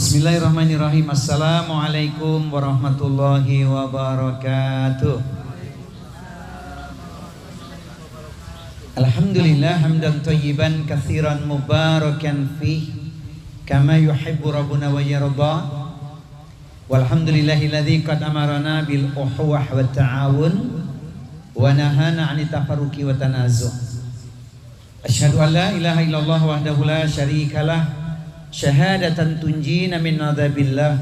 Bismillahirrahmanirrahim. Assalamualaikum warahmatullahi wabarakatuh. Alhamdulillah hamdan thayyiban katsiran mubarakan fih kama yuhibbu rabbuna wa yarda. Walhamdulillahilladzi qad amarana bil ukhuwah wat ta'awun wa nahana 'anit tafarruqi wa tanazu'. Asyhadu an la ilaha illallah wahdahu la syarikalah syahadatan tunjina min adzabillah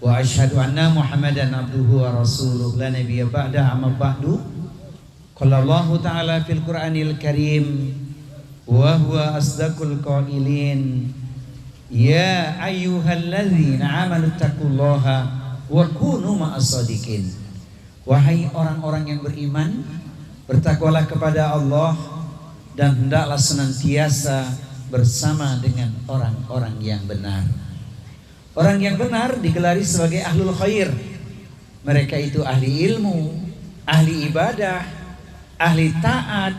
wa asyhadu anna Muhammadan abduhu wa rasuluh la nabiyya ba'da amma ba'du. Qala Allah ta'ala fil Qur'anil Karim wa huwa asdaqul qailin ya ayyuhalladzina amanu taqullaha wa kunu ma'as shadiqin. Wahai orang-orang yang beriman, bertakwalah kepada Allah dan hendaklah senantiasa bersama dengan orang-orang yang benar. Orang yang benar digelari sebagai ahlul khair. Mereka itu ahli ilmu, ahli ibadah, ahli taat,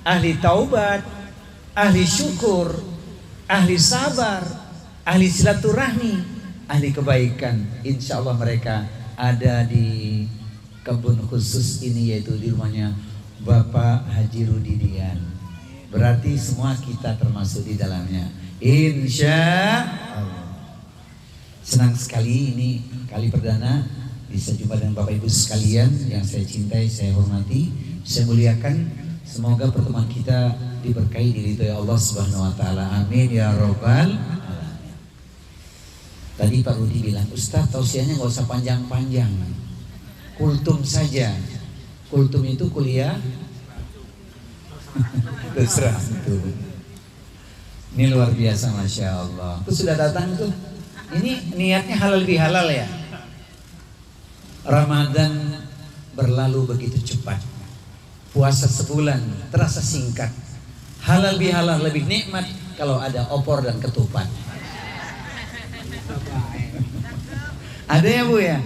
ahli taubat, ahli syukur, ahli sabar, ahli silaturahmi, ahli kebaikan. Insya Allah mereka ada di kebun khusus ini, yaitu di rumahnya Bapak Haji Rudidian. Berarti semua kita termasuk di dalamnya, insya Allah. Senang sekali ini kali perdana bisa jumpa dengan Bapak Ibu sekalian yang saya cintai, saya hormati, saya muliakan. Semoga pertemuan kita diberkahi diridhoi Allah Subhanahu wa taala. Amin ya robbal alamin. Tadi Pak Rudi bilang, Ustaz tausiahnya nggak usah panjang-panjang, kultum saja. Kultum itu kuliah terserah itu. Ini luar biasa, masya Allah. Itu sudah datang tuh. Ini niatnya halal bihalal ya. Ramadan berlalu begitu cepat. Puasa sebulan terasa singkat. Halal bihalal lebih nikmat kalau ada opor dan ketupat. Ada ya Bu ya?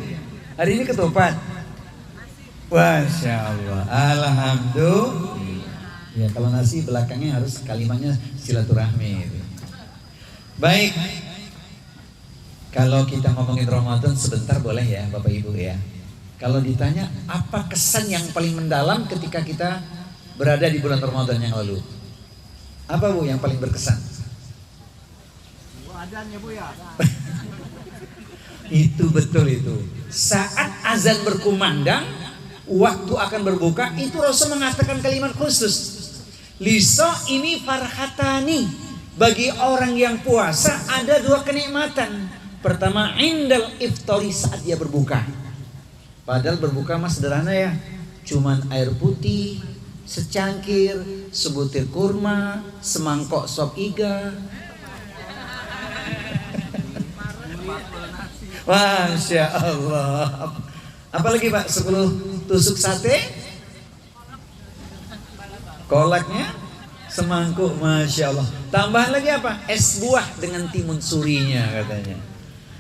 Hari ini ketupat. Masya Allah. Alhamdulillah. Ya, kalau nasi belakangnya harus kalimatnya silaturahmi. Baik. Kalau kita ngomongin Ramadan sebentar boleh ya Bapak Ibu ya. Kalau ditanya apa kesan yang paling mendalam ketika kita berada di bulan Ramadan yang lalu? Apa Bu yang paling berkesan? Adanya Bu ya. Itu betul itu. Saat azan berkumandang, waktu akan berbuka, itu Rasul mengatakan kalimat khusus. Liso ini farhatani. Bagi orang yang puasa ada dua kenikmatan. Pertama, indal iftari, saat dia berbuka. Padahal berbuka mah sederhana ya. Cuman air putih, secangkir, sebutir kurma, semangkok sop iga. Masya Allah. Apalagi Pak, 10 tusuk sate, kolaknya semangkuk, masya Allah. Tambahan lagi apa? Es buah dengan timun surinya katanya.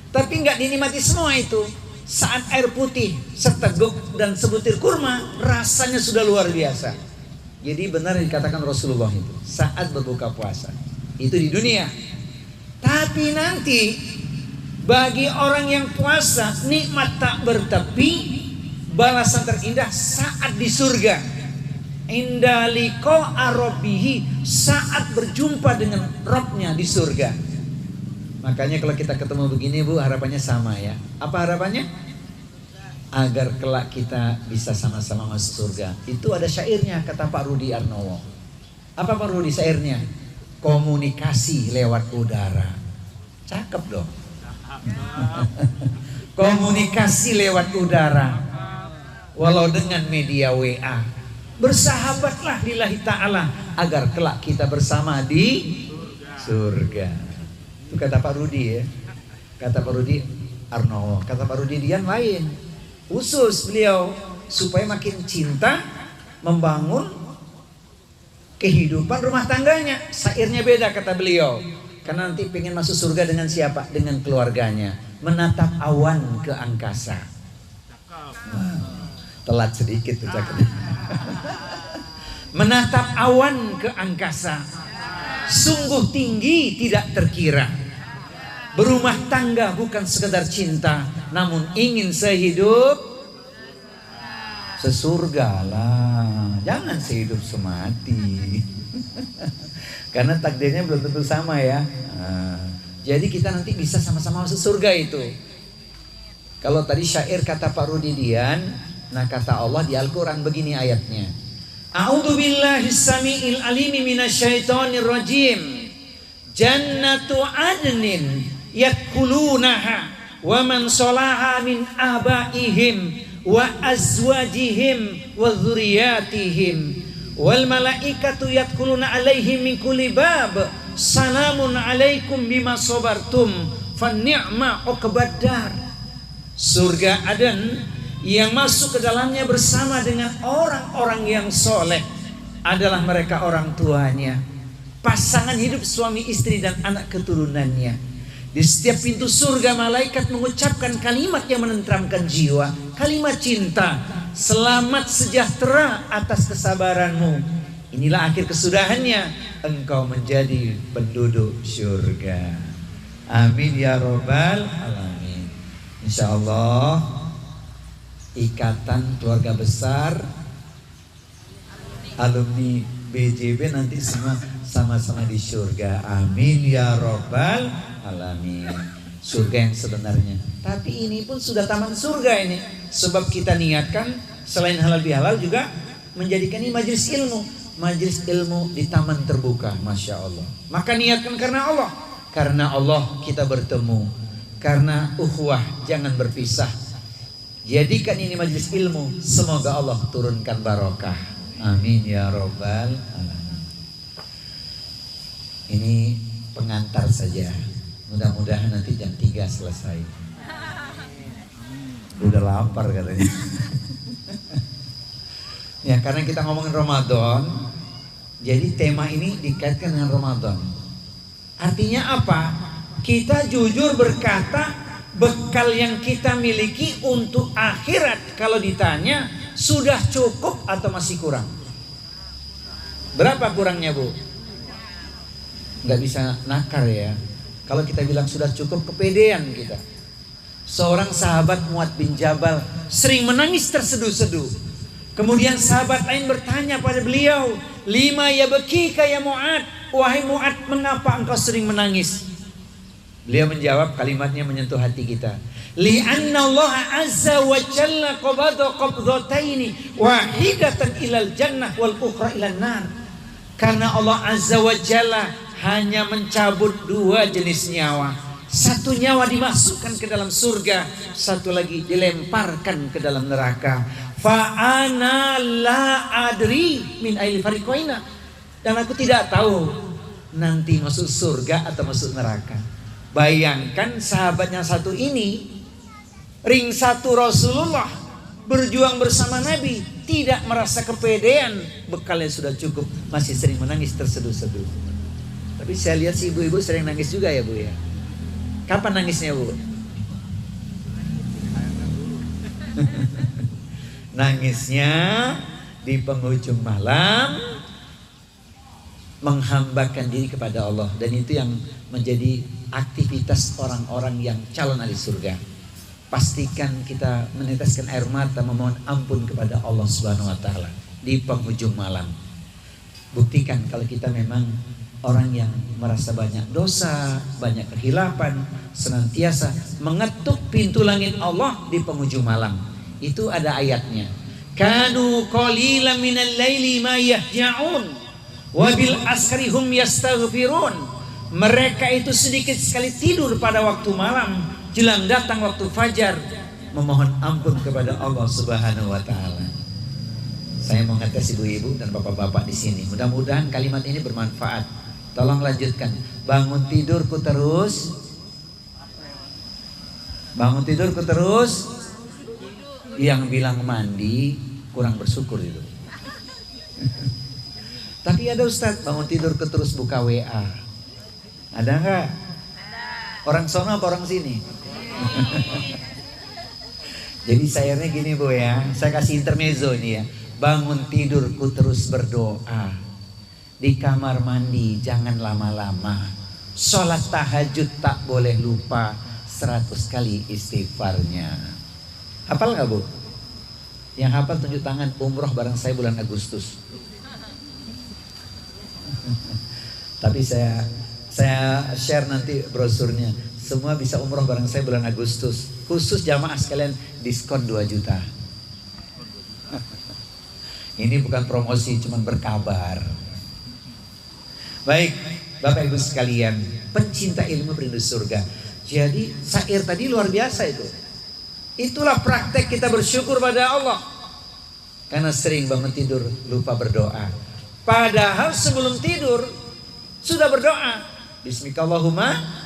Tapi nggak dinikmati semua itu. Saat air putih, seteguk dan sebutir kurma, rasanya sudah luar biasa. Jadi benar dikatakan Rasulullah itu saat berbuka puasa itu di dunia. Tapi nanti bagi orang yang puasa, nikmat tak bertepi, balasan terindah saat di surga. Indaliko arobihi, saat berjumpa dengan Robnya di surga. Makanya kalau kita ketemu begini Bu, harapannya sama ya. Apa harapannya? Agar kelak kita bisa sama-sama masuk surga. Itu ada syairnya kata Pak Rudi Arnowo. Apa Pak Rudi syairnya? Komunikasi lewat udara. Cakep dong. Komunikasi lewat udara, walau dengan media WA. Bersahabatlah lillahi ta'ala agar kelak kita bersama di surga. Itu kata Pak Rudi ya. Kata Pak Rudi Arnowo. Kata Pak Rudi Dian lain. Khusus beliau supaya makin cinta membangun kehidupan rumah tangganya. Syairnya beda kata beliau. Karena nanti pengen masuk surga dengan siapa? Dengan keluarganya. Menatap awan ke angkasa. Telat sedikit tuh cakep. Menatap awan ke angkasa, sungguh tinggi tidak terkira. Berumah tangga bukan sekedar cinta, namun ingin sehidup sesurga lah. Jangan sehidup semati. Karena takdirnya belum tentu sama ya. Jadi kita nanti bisa sama-sama masuk surga itu. Kalau tadi syair kata Pak Rudidian, nah kata Allah di Al-Quran begini ayatnya. A'udzu billahi samiil alimi minasyaitonir rajim. Jannatu adnin yadkhulunaha wa man salaha min abaihim wa azwajihim wa dzurriyyatihim wal malaikatu yadkhuluna alaihim min kulli bab salamun alaikum bima sabartum fa ni'ma uqbadar. Surga Aden yang masuk ke dalamnya bersama dengan orang-orang yang soleh adalah mereka orang tuanya, pasangan hidup suami istri dan anak keturunannya. Di setiap pintu surga malaikat mengucapkan kalimat yang menenteramkan jiwa, kalimat cinta, selamat sejahtera atas kesabaranmu. Inilah akhir kesudahannya, engkau menjadi penduduk surga. Amin ya robbal alamin. Insya Allah Ikatan Keluarga Besar alumni BJB nanti semua sama-sama di surga. Amin ya robbal alamin. Surga yang sebenarnya. Tapi ini pun sudah taman surga ini. Sebab kita niatkan selain halal bihalal juga menjadikan ini majelis ilmu. Majelis ilmu di taman terbuka. Masya Allah. Maka niatkan karena Allah. Karena Allah kita bertemu. Karena ukhuwah jangan berpisah. Jadikan ini majelis ilmu. Semoga Allah turunkan barokah. Amin ya robbal alamin. Ini pengantar saja. Mudah-mudahan nanti jam 3 selesai. Udah lapar katanya. Ya karena kita ngomongin Ramadan, jadi tema ini dikaitkan dengan Ramadan. Artinya apa? Kita jujur berkata bekal yang kita miliki untuk akhirat kalau ditanya sudah cukup atau masih kurang? Berapa kurangnya Bu? Nggak bisa nakar ya. Kalau kita bilang sudah cukup, kepedean kita. Seorang sahabat Mu'ad bin Jabal sering menangis terseduh-seduh. Kemudian sahabat lain bertanya pada beliau, "Lima yabkika ya Mu'ad?" Wahai Mu'ad, mengapa engkau sering menangis? Beliau menjawab, kalimatnya menyentuh hati kita. Li'anna Allah azza wa jalla qabada qabdataini wahidatan ilal jannah wal ukhra ilan nar. Karena Allah azza wa jalla hanya mencabut 2 jenis nyawa. Satu nyawa dimasukkan ke dalam surga, satu lagi dilemparkan ke dalam neraka. Fa ana la adri min ail fariqaina. Dan aku tidak tahu nanti masuk surga atau masuk neraka. Bayangkan sahabatnya satu ini ring satu Rasulullah, berjuang bersama Nabi, tidak merasa kepedean, bekalnya sudah cukup, masih sering menangis terseduh-seduh. Tapi saya lihat si ibu-ibu sering nangis juga ya Bu ya. Kapan nangisnya Bu? Nangisnya di penghujung malam, menghambakan diri kepada Allah. Dan itu yang menjadi aktivitas orang-orang yang calon ahli surga. Pastikan kita meneteskan air mata memohon ampun kepada Allah Subhanahu wa taala di penghujung malam. Buktikan kalau kita memang orang yang merasa banyak dosa, banyak kehilapan, senantiasa mengetuk pintu langit Allah di penghujung malam. Itu ada ayatnya. Kanu qalilan minal laili ma yahja'un wa bil asrihum yastaghfirun. Mereka itu sedikit sekali tidur pada waktu malam, jelang datang waktu fajar, memohon ampun kepada Allah Subhanahu wa taala. Saya mau ngetes ibu-ibu dan bapak-bapak di sini. Mudah-mudahan kalimat ini bermanfaat. Tolong lanjutkan. Bangun tidurku terus. Bangun tidurku terus. Yang bilang mandi kurang bersyukur itu. Tapi ada Ustadz, bangun tidurku terus buka WA. Ada nggak? Orang sono apa orang sini? Jadi sayangnya gini Bu ya, saya kasih intermezzo ini ya. Bangun tidurku terus berdoa. Di kamar mandi jangan lama-lama. Sholat tahajud tak boleh lupa 100 kali istighfarnya. Hafal nggak Bu? Yang hafal tunjuk tangan, umroh bareng saya bulan Agustus. Tapi saya share nanti brosurnya. Semua bisa umroh bareng saya bulan Agustus. Khusus jamaah sekalian diskon 2 juta. Ini bukan promosi, cuman berkabar. Baik, Bapak Ibu sekalian, pencinta ilmu berindu surga. Jadi syair tadi luar biasa itu. Itulah praktek kita bersyukur pada Allah. Karena sering bangun tidur lupa berdoa. Padahal sebelum tidur sudah berdoa. Bismillahirrahmanirrahim.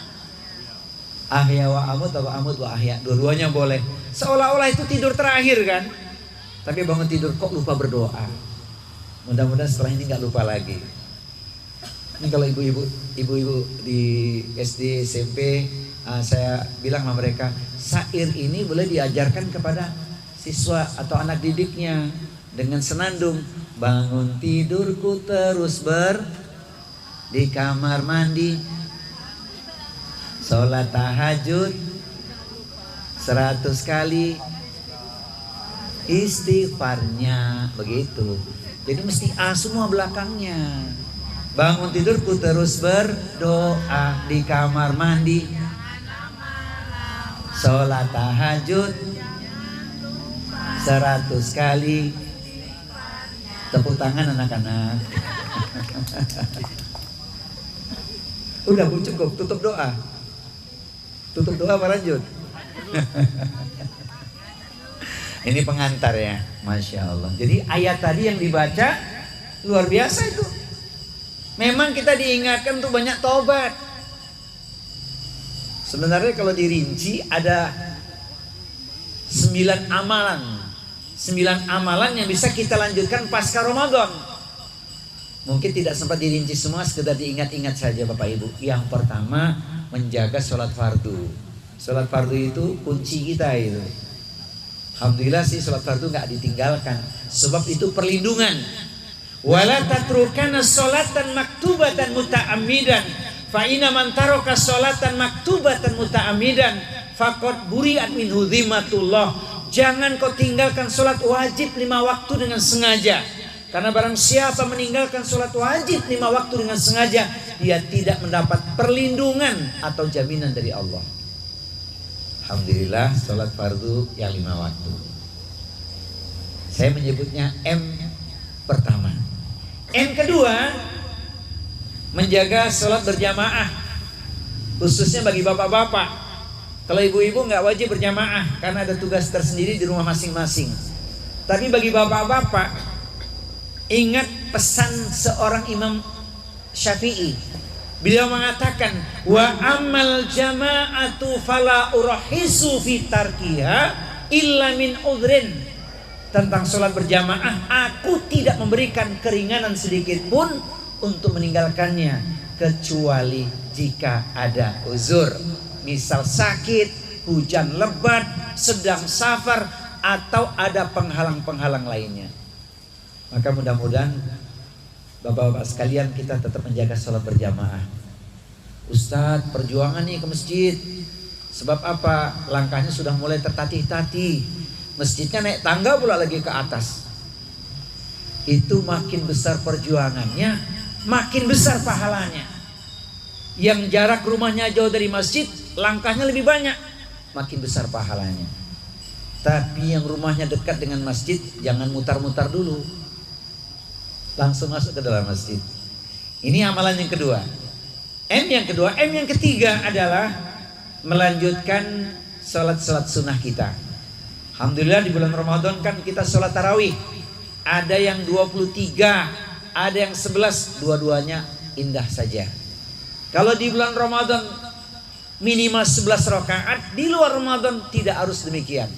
Ahya wa amut atau amut wa ahya. Dua-duanya boleh. Seolah-olah itu tidur terakhir kan. Tapi bangun tidur kok lupa berdoa. Mudah-mudahan setelah ini gak lupa lagi. Ini kalau ibu-ibu di SD, SMP, saya bilang sama mereka, syair ini boleh diajarkan kepada siswa atau anak didiknya dengan senandung. Bangun tidurku terus di kamar mandi, sholat tahajud 100 kali istighfarnya, begitu. Jadi mesti A semua belakangnya. Bangun tidurku terus berdoa di kamar mandi, sholat tahajud 100 kali. Tepuk tangan anak-anak. Udah Bu, cukup, tutup doa. Tutup doa apa lanjut? Ini pengantar ya, Masya Allah. Jadi ayat tadi yang dibaca luar biasa itu. Memang kita diingatkan untuk banyak taubat. Sebenarnya kalau dirinci ada 9 amalan. 9 amalan yang bisa kita lanjutkan pasca Ramadan. Mungkin tidak sempat dirinci semua, sekedar diingat-ingat saja Bapak Ibu. Yang pertama, menjaga sholat fardu. Sholat fardu itu kunci kita itu. Alhamdulillah sih sholat fardu gak ditinggalkan. Sebab itu perlindungan. Wala tatrukana sholatan maktubatan muta'ammidan fa inna man taraka sholatan maktubatan muta'ammidan faqad buri'at minhu dhimmatullah. Jangan kau tinggalkan sholat wajib 5 waktu dengan sengaja. Karena barang siapa meninggalkan sholat wajib 5 waktu dengan sengaja, dia tidak mendapat perlindungan atau jaminan dari Allah. Alhamdulillah sholat fardu yang 5 waktu. Saya menyebutnya M pertama. M kedua, menjaga sholat berjamaah, khususnya bagi bapak-bapak. Kalau ibu-ibu nggak wajib berjamaah karena ada tugas tersendiri di rumah masing-masing. Tapi bagi bapak-bapak, ingat pesan seorang Imam Syafi'i. Beliau mengatakan, wa amal jama'atu fala urahisu fi tarkiha illa min udhrin. Tentang sholat berjamaah, aku tidak memberikan keringanan sedikit pun untuk meninggalkannya, kecuali jika ada uzur. Misal sakit, hujan lebat, sedang safar, atau ada penghalang-penghalang lainnya. Maka mudah-mudahan bapak-bapak sekalian kita tetap menjaga sholat berjamaah. Ustadz, perjuangan nih ke masjid. Sebab apa? Langkahnya sudah mulai tertatih-tatih. Masjidnya naik tangga pula lagi ke atas. Itu makin besar perjuangannya, makin besar pahalanya. Yang jarak rumahnya jauh dari masjid, langkahnya lebih banyak, makin besar pahalanya. Tapi yang rumahnya dekat dengan masjid, jangan mutar-mutar dulu, langsung masuk ke dalam masjid. Ini amalan yang kedua. M yang kedua. M yang ketiga adalah melanjutkan sholat-sholat sunnah kita. Alhamdulillah di bulan Ramadan kan kita sholat tarawih. Ada yang 23, ada yang 11, dua-duanya indah saja. Kalau di bulan Ramadan minimal 11 rakaat, di luar Ramadan tidak harus demikian.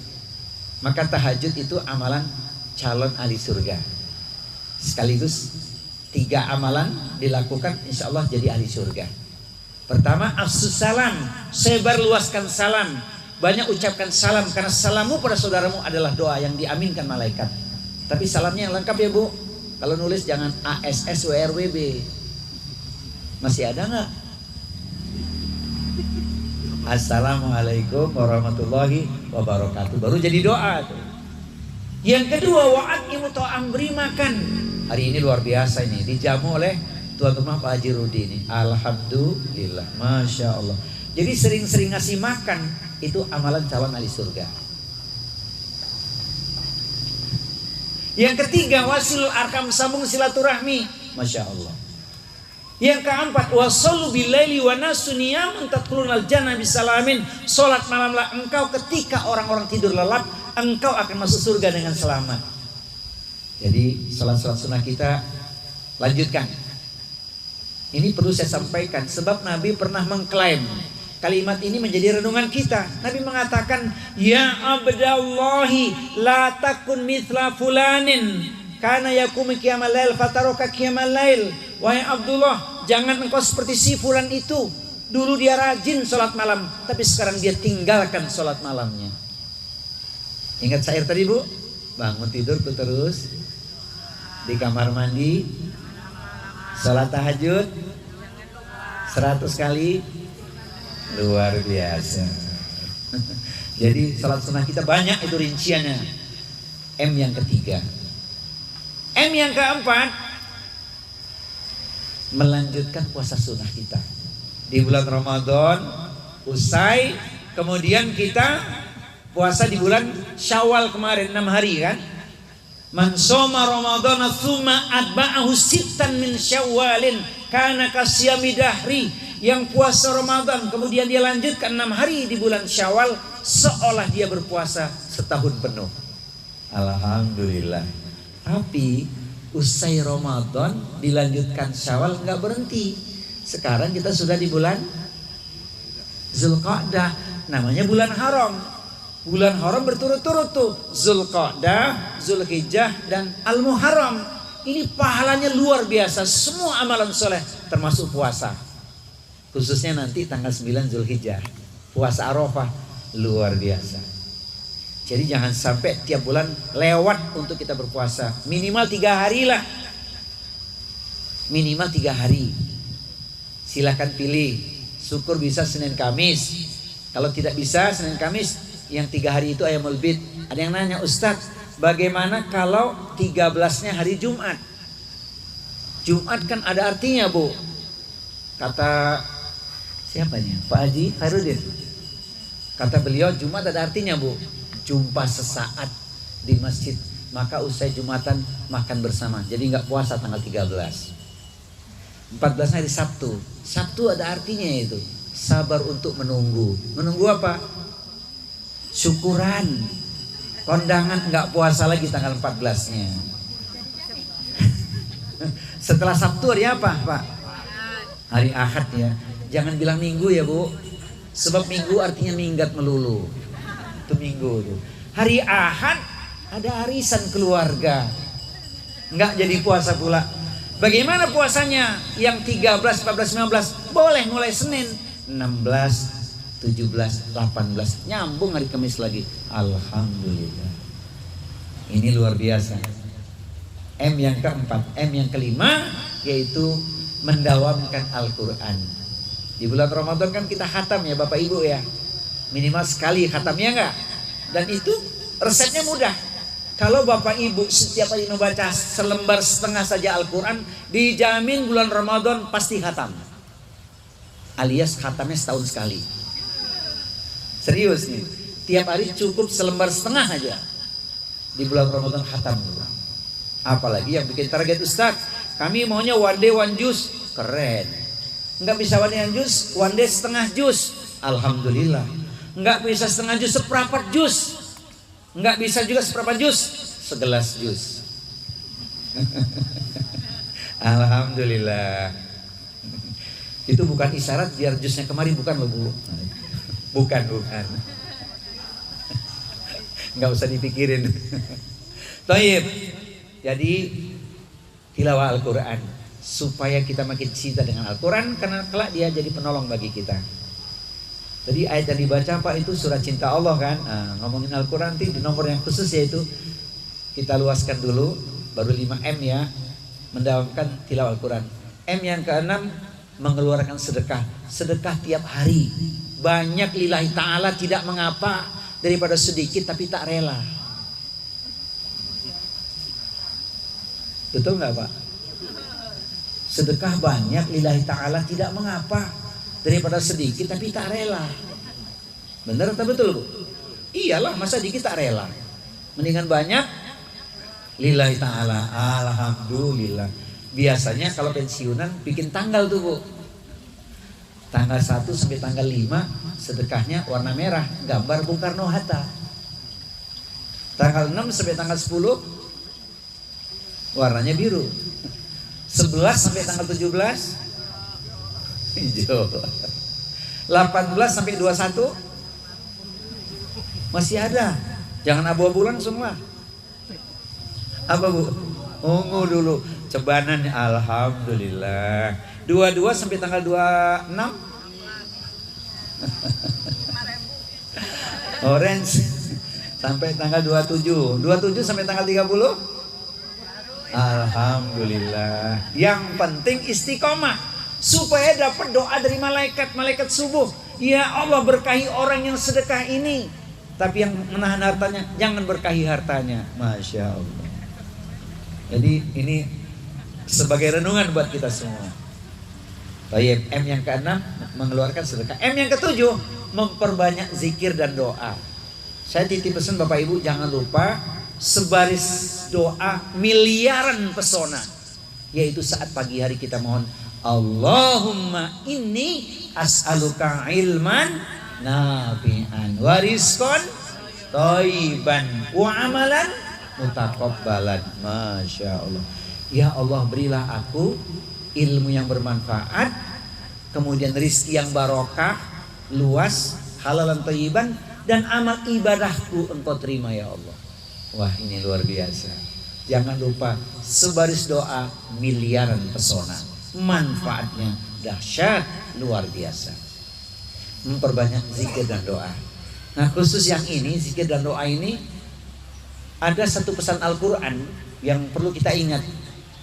Maka tahajud itu amalan calon ahli surga. Sekaligus 3 amalan dilakukan, insya Allah jadi ahli surga. Pertama, afsus salam, sebar luaskan salam. Banyak ucapkan salam, karena salammu pada saudaramu adalah doa yang diaminkan malaikat. Tapi salamnya yang lengkap ya Bu. Kalau nulis jangan ASSWRWB. Masih ada nggak? Assalamualaikum warahmatullahi wabarakatuh. Baru jadi doa tuh. Yang kedua, wa'aqimu ta'am, beri makan. Hari ini luar biasa ini, dijamu oleh tuan rumah Pak Haji Rudi ini. Alhamdulillah, Masya Allah. Jadi sering-sering ngasih makan, itu amalan calon ahli surga. Yang ketiga, wasil arkam, sambung silaturahmi. Masya Allah. Yang keempat, wasallu bilaili wa nasu niyamun tadkhulunal jannah bisalamin. Salat malamlah engkau ketika orang-orang tidur lelap, engkau akan masuk surga dengan selamat. Jadi salat-salat sunnah kita lanjutkan. Ini perlu saya sampaikan sebab Nabi pernah mengklaim kalimat ini menjadi renungan kita. Nabi mengatakan, ya abdallahi la takun mithla fulanin kana yakum qiyamal lail fataroka qiyamal lail. Wahai Abdullah, jangan engkau seperti si fulan itu. Dulu dia rajin sholat malam, tapi sekarang dia tinggalkan sholat malamnya. Ingat syair tadi bu? Bangun tidur tuh terus di kamar mandi, sholat tahajud 100 kali. Luar biasa. Jadi sholat sunnah kita banyak itu rinciannya. M yang ketiga. M yang keempat, melanjutkan puasa sunnah kita di bulan Ramadan usai, kemudian kita puasa di bulan Syawal kemarin 6 hari kan. Man shoma Ramadhana tsumma atba'ahu sittan min Syawalin kana kasyami dahri. Yang puasa Ramadan kemudian dia lanjutkan 6 hari di bulan Syawal, seolah dia berpuasa setahun penuh. Alhamdulillah. Tapi usai Ramadan dilanjutkan Syawal, nggak berhenti. Sekarang kita sudah di bulan Zulqa'dah, namanya bulan haram. Bulan haram berturut-turut tuh, Zulqa'dah, Zulhijjah dan Al-Muharram. Ini pahalanya luar biasa, semua amalan soleh termasuk puasa. Khususnya nanti tanggal 9 Zulhijjah, puasa Arafah luar biasa. Jadi jangan sampai tiap bulan lewat untuk kita berpuasa. Minimal 3 hari lah. Minimal 3 hari. Silakan pilih. Syukur bisa Senin Kamis. Kalau tidak bisa Senin Kamis, yang 3 hari itu Ayyamul Bid. Ada yang nanya, Ustadz, bagaimana kalau 13-nya hari Jumat? Jumat kan ada artinya bu. Kata siapanya? Pak Haji Khairuddin. Kata beliau Jumat ada artinya bu. Jumpa sesaat di masjid, maka usai Jumatan makan bersama. Jadi nggak puasa tanggal 13. 14 hari Sabtu. Sabtu ada artinya itu. Sabar untuk menunggu. Menunggu apa? Syukuran. Kondangan nggak puasa lagi tanggal 14-nya. Setelah Sabtu hari apa Pak? Hari Ahad ya. Jangan bilang Minggu ya bu. Sebab Minggu artinya minggat melulu. Minggu tuh. Hari Ahad ada arisan keluarga, nggak jadi puasa pula. Bagaimana puasanya? Yang 13, 14, 15 boleh mulai Senin 16, 17, 18 nyambung hari Kamis lagi. Alhamdulillah. Ini luar biasa. M yang keempat, M yang kelima yaitu mendawamkan Al-Quran. Di bulan Ramadan kan kita khatam ya Bapak Ibu ya. Minimal sekali khatamnya enggak. Dan itu resepnya mudah. Kalau Bapak Ibu setiap hari membaca selembar setengah saja Al-Quran, dijamin bulan Ramadan pasti khatam. Alias khatamnya setahun sekali. Serius nih. Tiap hari cukup selembar setengah aja. Di bulan Ramadan khatam. Apalagi yang bikin target Ustaz, kami maunya one day one juz. Keren. Enggak bisa one day one juz, one day setengah juz. Alhamdulillah. Enggak bisa setengah jus, seperempat jus. Enggak bisa juga seperempat jus, segelas jus. Alhamdulillah. Itu bukan isyarat biar jusnya kemari, bukan loh bu. Bukan. Enggak usah dipikirin. Taib. Jadi tilawah Al-Quran supaya kita makin cinta dengan Al-Quran, karena kelak dia jadi penolong bagi kita. Jadi ayat yang dibaca Pak itu surat cinta Allah kan. Nah, ngomongin Al-Quran di nomor yang khusus yaitu kita luaskan dulu, baru 5M ya, mendawamkan tilawah Al-Quran. M yang ke-6 mengeluarkan sedekah. Sedekah tiap hari Banyak lillahi ta'ala tidak mengapa daripada sedikit tapi tak rela. Betul nggak Pak? Sedekah banyak lillahi ta'ala tidak mengapa daripada sedikit tapi tak rela. Benar atau betul Bu? Iyalah, masa dikit tak rela. Mendingan banyak lillahi ta'ala. Alhamdulillah. Biasanya kalau pensiunan bikin tanggal tuh Bu. Tanggal 1 sampai tanggal 5 sedekahnya warna merah, gambar Bung Karno Hatta. Tanggal 6 sampai tanggal 10 warnanya biru. 11 sampai tanggal 17 hijau. 18 sampai 21 masih ada. Jangan abu-abulan semua. Apa Bu? Ungu dulu. Cebanan alhamdulillah. 22 sampai tanggal 26 orange sampai tanggal 27. 27 sampai tanggal 30 alhamdulillah. Yang penting istiqomah supaya dapat doa dari malaikat subuh. Ya Allah, berkahi orang yang sedekah ini. Tapi yang menahan hartanya jangan berkahi hartanya. Masya Allah. Jadi ini sebagai renungan buat kita semua. Baik, M yang ke-6 mengeluarkan sedekah. M yang ke-7 memperbanyak zikir dan doa. Saya titip pesan Bapak Ibu, jangan lupa sebaris doa miliaran pesona, yaitu saat pagi hari kita mohon Allahumma inni as'aluka ilman nafi'an wa rizqan thayyiban wa amalan mutaqabbalan. Masya Allah. Ya Allah, berilah aku ilmu yang bermanfaat, kemudian rizki yang barokah, luas, halal dan thayyiban, dan amal ibadahku Engkau terima ya Allah. Wah, ini luar biasa. Jangan lupa sebaris doa miliaran pesona. Manfaatnya dahsyat, luar biasa. Memperbanyak zikir dan doa. Nah, khusus yang ini, zikir dan doa ini, ada satu pesan Al-Quran yang perlu kita ingat.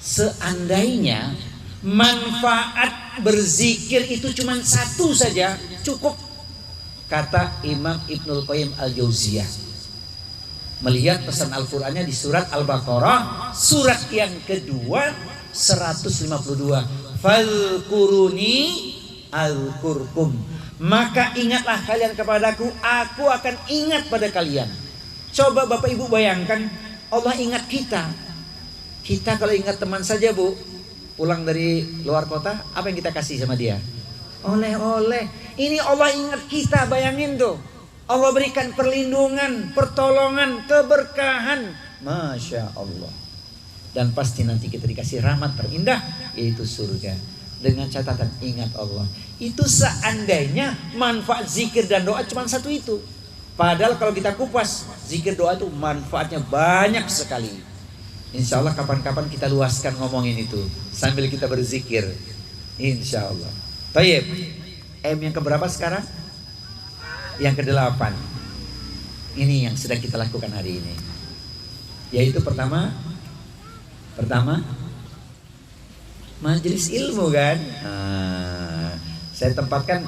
Seandainya manfaat berzikir itu cuma satu saja cukup, kata Imam Ibnul Qayyim Al-Jauziyah. Melihat pesan Al-Qur'annya di surat Al-Baqarah, surat yang kedua 152. Falkuruni alkurkum. Maka ingatlah kalian kepadaku, aku akan ingat pada kalian. Coba Bapak Ibu bayangkan, Allah ingat kita. Kita kalau ingat teman saja Bu, pulang dari luar kota, apa yang kita kasih sama dia? Oleh-oleh. Ini Allah ingat kita, bayangin tuh. Allah berikan perlindungan, pertolongan, keberkahan. Masya Allah. Dan pasti nanti kita dikasih rahmat terindah, yaitu surga. Dengan catatan ingat Allah. Itu seandainya manfaat zikir dan doa cuma satu itu. Padahal kalau kita kupas, zikir doa itu manfaatnya banyak sekali. Insya Allah kapan-kapan kita luaskan ngomongin itu sambil kita berzikir. Insya Allah. Tayyib. M yang keberapa sekarang? Yang ke-8. Ini yang sedang kita lakukan hari ini. Yaitu pertama majelis ilmu kan. Saya tempatkan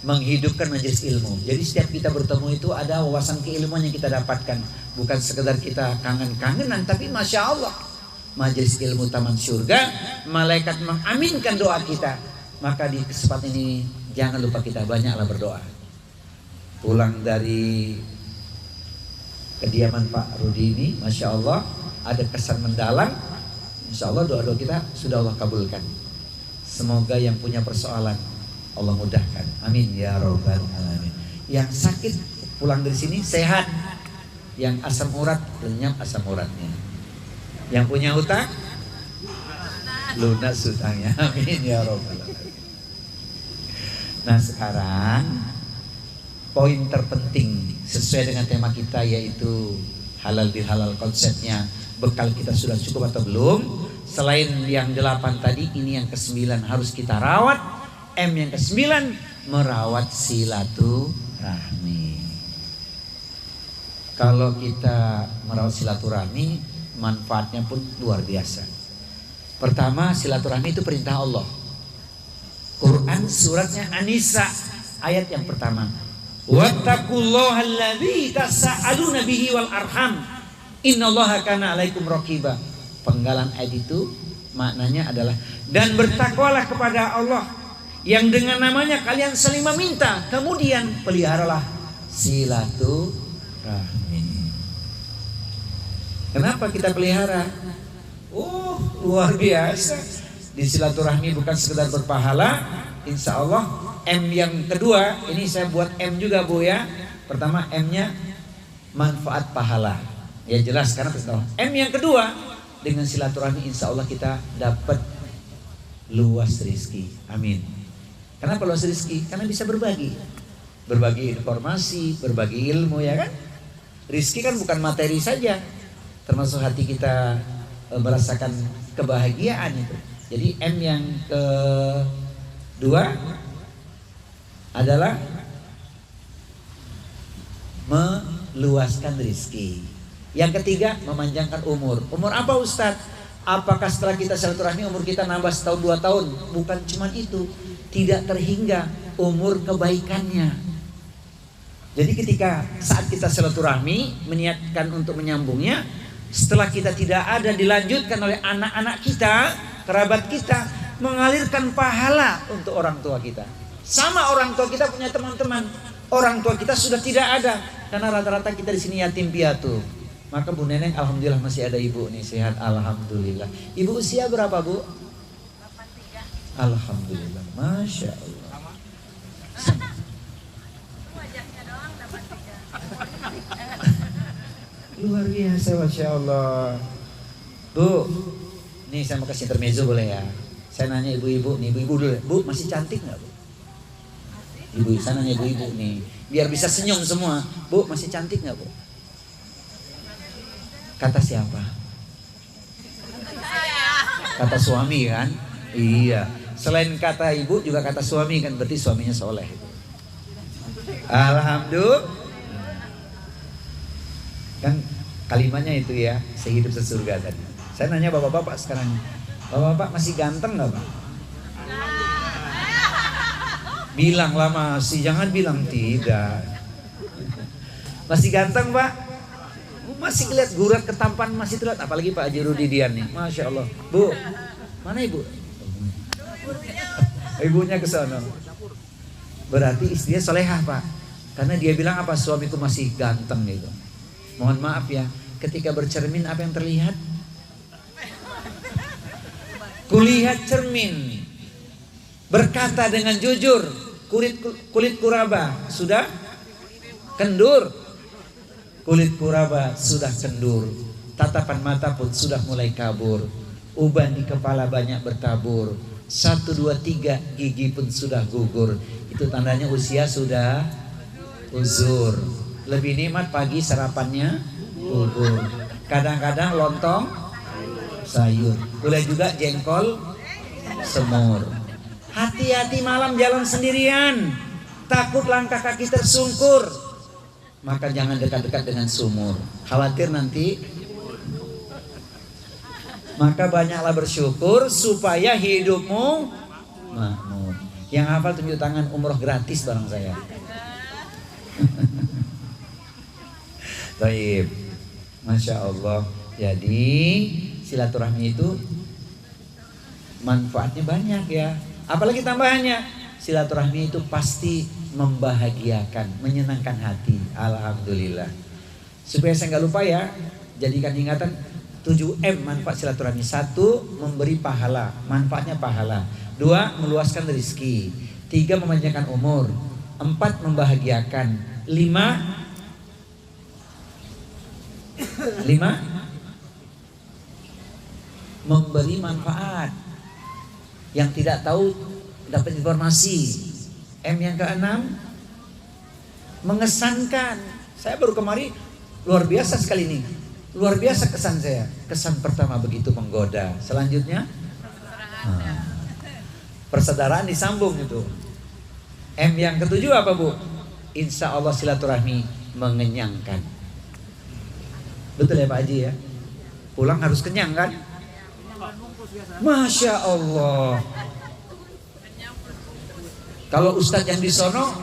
menghidupkan majelis ilmu. Jadi setiap kita bertemu itu ada wawasan keilmuan yang kita dapatkan. Bukan sekedar kita kangen-kangenan, tapi Masya Allah, majelis ilmu taman surga, malaikat mengaminkan doa kita. Maka di kesempatan ini jangan lupa kita banyaklah berdoa. Pulang dari kediaman Pak Rudi ini, Masya Allah, ada kesan mendalam. Insya Allah doa-doa kita sudah Allah kabulkan. Semoga yang punya persoalan Allah mudahkan. Amin ya rabbal alamin. Yang sakit pulang dari sini sehat. Yang asam urat lenyap asam uratnya. Yang punya hutang lunas hutangnya. Amin ya rabbal alamin. Nah, sekarang poin terpenting sesuai dengan tema kita, yaitu halal bihalal. Konsepnya bekal kita sudah cukup atau belum? Selain yang 8 tadi, ini yang ke-9 harus kita rawat. M yang ke-9 merawat silaturahmi. Kalau kita merawat silaturahmi, manfaatnya pun luar biasa. Pertama, silaturahmi itu perintah Allah. Quran suratnya An-Nisa ayat yang pertama. Wattaqullaha allazi tasaaluna bihi wal arham. Innallaha kana 'alaikum raqiba. Penggalan ayat itu maknanya adalah dan bertakwalah kepada Allah yang dengan namanya kalian saling meminta, kemudian peliharalah silaturahmi. Kenapa kita pelihara? Luar biasa. Di silaturahmi bukan sekedar berpahala, insya Allah. M yang kedua, ini saya buat M juga Bu ya. Pertama M-nya manfaat pahala. Ya jelas karena kita. M yang kedua, dengan silaturahmi insya Allah kita dapat luas rezeki. Amin. Kenapa luas rezeki? Karena bisa berbagi. Berbagi informasi, berbagi ilmu ya kan. Rezeki kan bukan materi saja, termasuk hati kita merasakan kebahagiaan itu. Jadi M yang kedua adalah meluaskan rezeki. Yang ketiga memanjangkan umur. Umur apa Ustadz? Apakah setelah kita silaturahmi umur kita nambah setahun 2 tahun? Bukan cuma itu, tidak terhingga umur kebaikannya. Jadi ketika saat kita silaturahmi meniatkan untuk menyambungnya, setelah kita tidak ada dilanjutkan oleh anak-anak kita, kerabat kita, mengalirkan pahala untuk orang tua kita. Sama orang tua kita punya teman-teman, orang tua kita sudah tidak ada karena rata-rata kita di sini yatim piatu. Maka Bu Neneng alhamdulillah masih ada ibu nih sehat alhamdulillah. Ibu usia berapa Bu? 83. Alhamdulillah, masya Allah. Luar biasa, masya Allah. Bu, nih saya mau kasih intermezzo boleh ya? Saya nanya ibu-ibu nih, ibu-ibu dulu. Bu masih cantik nggak Bu? Ibu, saya nanya ibu-ibu nih, biar bisa senyum semua. Bu masih cantik nggak Bu? Kata siapa? Kata suami kan? Iya. Selain kata ibu juga kata suami kan, berarti suaminya soleh. Alhamdulillah. Kan kalimatnya itu ya, sehidup sesurga tadi. Saya nanya bapak-bapak sekarang, bapak-bapak masih ganteng nggak Pak? Bilanglah masih, jangan bilang tidak. Masih ganteng Pak? Masih kelihatan gurat ketampan masih terlihat, apalagi Pak Haji Rudidian nih, masya Allah. Bu, mana ibu? Ibunya ke sana. Berarti istrinya solehah Pak, karena dia bilang apa? Suamiku masih ganteng gitu. Mohon maaf ya, ketika bercermin apa yang terlihat? Kulihat cermin, berkata dengan jujur, kulit kuraba sudah kendur. Kulit kuraba sudah kendur, tatapan mata pun sudah mulai kabur, uban di kepala banyak bertabur, 1, 2, 3 gigi pun sudah gugur. Itu tandanya usia sudah uzur. Lebih nikmat pagi sarapannya bubur, kadang-kadang lontong sayur, boleh juga jengkol semur. Hati-hati malam jalan sendirian, takut langkah kaki tersungkur. Maka jangan dekat-dekat dengan sumur, khawatir nanti. Maka banyaklah bersyukur supaya hidupmu makmur. Yang hafal tunjuk tangan, umroh gratis barang saya. Baik, masya Allah. Jadi silaturahmi itu manfaatnya banyak ya. Apalagi tambahannya, silaturahmi itu pasti membahagiakan, menyenangkan hati. Alhamdulillah. Supaya saya nggak lupa ya, jadikan ingatan 7M manfaat silaturahmi. 1, memberi pahala, manfaatnya pahala. 2, meluaskan rezeki. 3, memanjangkan umur. 4, membahagiakan. 5, memberi manfaat. Yang tidak tahu dapat informasi. M yang ke-6, mengesankan. Saya baru kemarin luar biasa sekali nih. Luar biasa kesan saya. Kesan pertama begitu menggoda. Selanjutnya persaudaraan disambung itu. M yang ke-7 apa Bu? Insya Allah silaturahmi mengenyangkan. Betul ya Pak Haji ya? Pulang harus kenyang kan? Masya Allah. Kalau ustadz yang di sono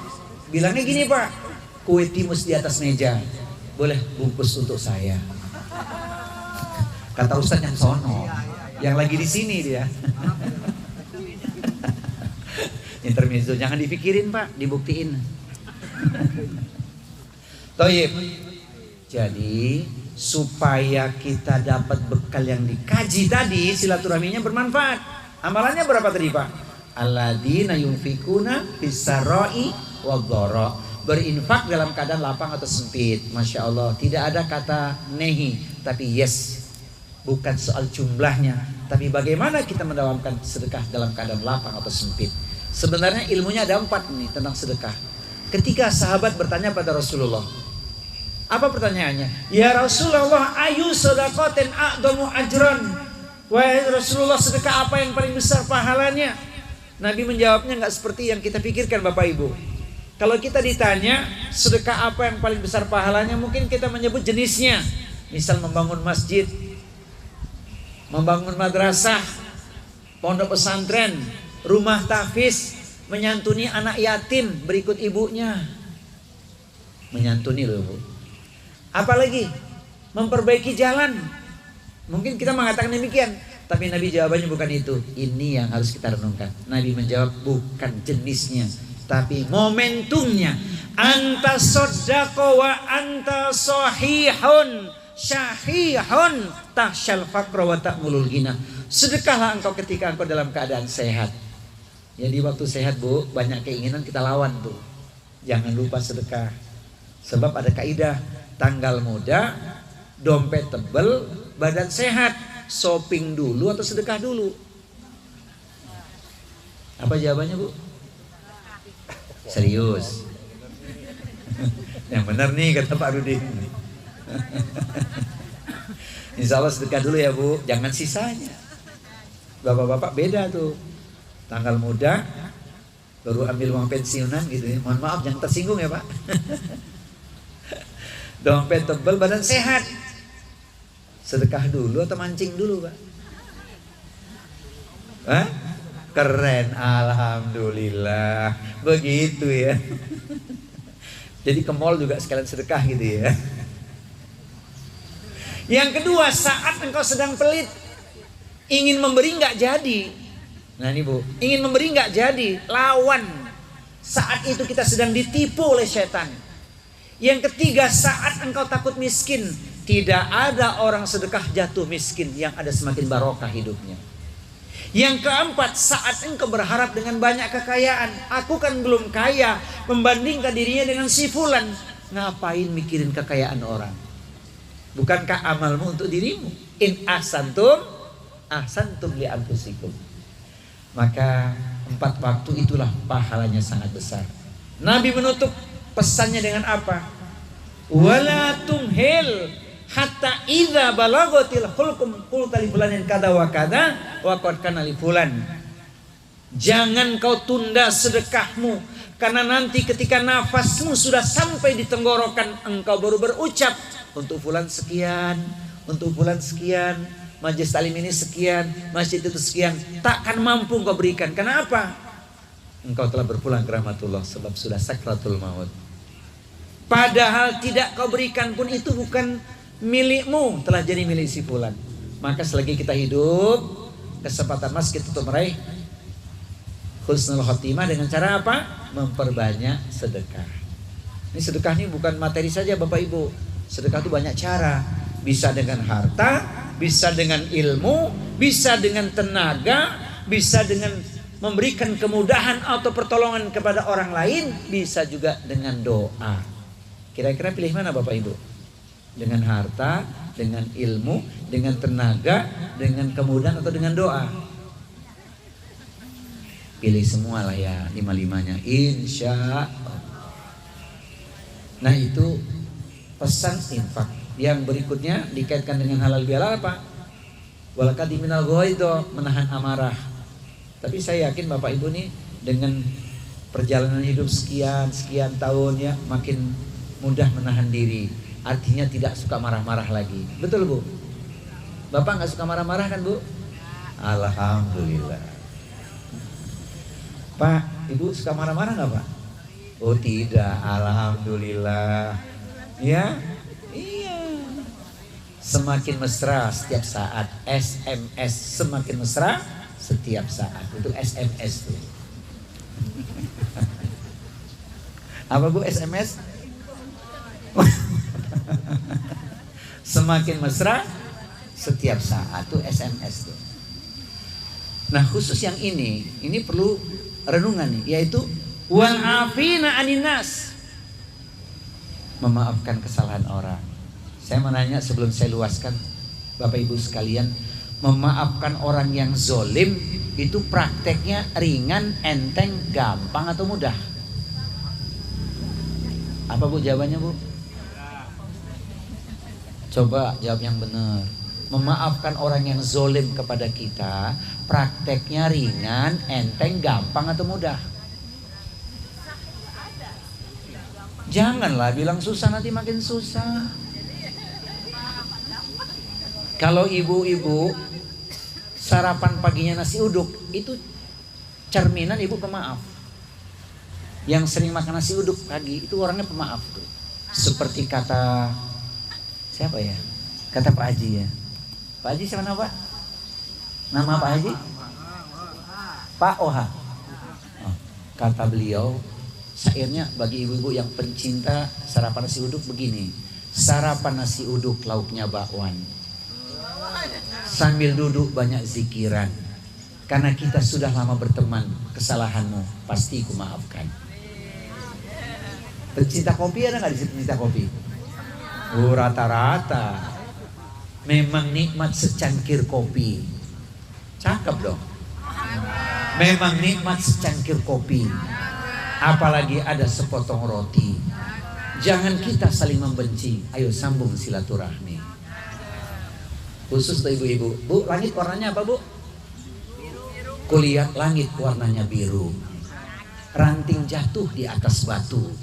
Bilangnya gini Pak, kue timus di atas meja, boleh bungkus untuk saya. Kata Ustadz yang sono, yang lagi di sini dia. Intermezzo, jangan dipikirin Pak, dibuktiin. Toyib. Jadi supaya kita dapat bekal yang dikaji tadi, silaturahminya bermanfaat. Amalannya berapa tadi Pak? Alladzina yunfikuna fis-sarai wadh-dharra. Berinfak dalam keadaan lapang atau sempit. Masya Allah, tidak ada kata nehi, tapi yes. Bukan soal jumlahnya, tapi bagaimana kita mendawamkan sedekah dalam keadaan lapang atau sempit. Sebenarnya ilmunya ada 4 nih tentang sedekah. Ketika sahabat bertanya pada Rasulullah, apa pertanyaannya? Ya Rasulullah, ayu sedaqatin a'damu ajran? Wahai Rasulullah, sedekah apa yang paling besar pahalanya? Nabi menjawabnya nggak seperti yang kita pikirkan Bapak Ibu. Kalau kita ditanya sedekah apa yang paling besar pahalanya, mungkin kita menyebut jenisnya. Misal membangun masjid, membangun madrasah, pondok pesantren, rumah tahfiz, menyantuni anak yatim berikut ibunya. Menyantuni loh Bu. Apalagi memperbaiki jalan. Mungkin kita mengatakan demikian, tapi Nabi jawabannya bukan itu. Ini yang harus kita renungkan. Nabi menjawab bukan jenisnya, tapi momentumnya. Anta sodako wa anta sahihun syahihun tahsyal faqra wa ta'mulul ghina. Sedekahlah engkau ketika engkau dalam keadaan sehat. Jadi waktu sehat Bu, banyak keinginan kita lawan Bu. Jangan lupa sedekah. Sebab ada kaidah, tanggal muda, dompet tebel, badan sehat. Shopping dulu atau sedekah dulu? Apa jawabannya Bu? Serius. Yang benar nih kata Pak Rudin. Insya Allah sedekah dulu ya Bu, jangan sisanya. Bapak-bapak beda tuh, tanggal muda baru ambil uang pensiunan gitu ya. Mohon maaf jangan tersinggung ya Pak. Dompet tebal, badan sehat. Sedekah dulu atau mancing dulu Pak? Hah? Keren, alhamdulillah. Begitu ya. Jadi ke mall juga sekalian sedekah gitu ya. Yang kedua, saat engkau sedang pelit, ingin memberi nggak jadi. Nah ini Bu, ingin memberi nggak jadi, lawan. Saat itu kita sedang ditipu oleh setan. Yang ketiga, saat engkau takut miskin, tidak ada orang sedekah jatuh miskin, yang ada semakin barokah hidupnya. Yang keempat, saat engkau berharap dengan banyak kekayaan, aku kan belum kaya, membandingkan dirinya dengan si fulan. Ngapain mikirin kekayaan orang? Bukankah amalmu untuk dirimu? In ahsantum, ahsantum li anfusikum. Maka 4 waktu itulah pahalanya sangat besar. Nabi menutup pesannya dengan apa? Wala tumhil hatta idza balagatil hulqum qulta li fulanin kada wa kada wa qad kana li fulan. Jangan kau tunda sedekahmu, karena nanti ketika nafasmu sudah sampai di tenggorokan, engkau baru berucap untuk fulan sekian, untuk fulan sekian, majelis taklim ini sekian, masjid itu sekian. Takkan mampu engkau berikan. Kenapa? Engkau telah berpulang ke rahmatullah, sebab sudah sakratul maut. Padahal tidak kau berikan pun itu bukan milikmu, telah jadi milik si fulan. Maka selagi kita hidup, kesempatan emas kita untuk meraih husnul khotimah dengan cara apa? Memperbanyak sedekah. Ini sedekah ini bukan materi saja Bapak Ibu. Sedekah itu banyak cara. Bisa dengan harta, bisa dengan ilmu, bisa dengan tenaga, bisa dengan memberikan kemudahan atau pertolongan kepada orang lain, bisa juga dengan doa. Kira-kira pilih mana Bapak Ibu? Dengan harta, dengan ilmu, dengan tenaga, dengan kemudahan atau dengan doa? Pilih semua lah ya, 5-5-nya, insya Allah. Nah itu pesan infak. Yang berikutnya dikaitkan dengan halal bihalal apa? Walakadi minal ghaidho, menahan amarah. Tapi saya yakin Bapak Ibu nih dengan perjalanan hidup sekian tahun ya, makin mudah menahan diri. Artinya tidak suka marah-marah lagi. Betul Bu? Bapak nggak suka marah-marah kan Bu? Alhamdulillah. Pak, Ibu suka marah-marah nggak Pak? Oh tidak, alhamdulillah. Ya, iya. Semakin mesra setiap saat. SMS semakin mesra setiap saat. Itu SMS tuh. Apa Bu SMS? Semakin mesra setiap saat tuh SMS tuh. Nah khusus yang ini perlu renungan nih, yaitu wal afina aninas, memaafkan kesalahan orang. Saya mau nanya sebelum saya luaskan, Bapak Ibu sekalian, memaafkan orang yang zolim itu prakteknya ringan, enteng, gampang atau mudah? Apa Bu jawabannya Bu? Coba jawab yang benar. Memaafkan orang yang zolim kepada kita prakteknya ringan, enteng, gampang atau mudah? Janganlah bilang susah, nanti makin susah. Kalau ibu-ibu sarapan paginya nasi uduk, itu cerminan ibu pemaaf. Yang sering makan nasi uduk pagi itu orangnya pemaaf tuh. Seperti kata siapa ya? Kata Pak Haji ya. Pak Haji siapa nama Pak? Nama Pak Haji? Pak Oha. Oh, kata beliau, syairnya bagi ibu-ibu yang pencinta sarapan nasi uduk begini. Sarapan nasi uduk lauknya bakwan, sambil duduk banyak zikiran. Karena kita sudah lama berteman, kesalahanmu pasti ku maafkan. Pencinta kopi ada nggak di sini pencinta kopi? Oh rata-rata. Memang nikmat secangkir kopi. Cakep dong. Memang nikmat secangkir kopi. Apalagi ada sepotong roti. Jangan kita saling membenci. Ayo sambung silaturahmi. Khusus untuk ibu-ibu. Bu, langit warnanya apa Bu? Kulihat langit warnanya biru. Ranting jatuh di atas batu.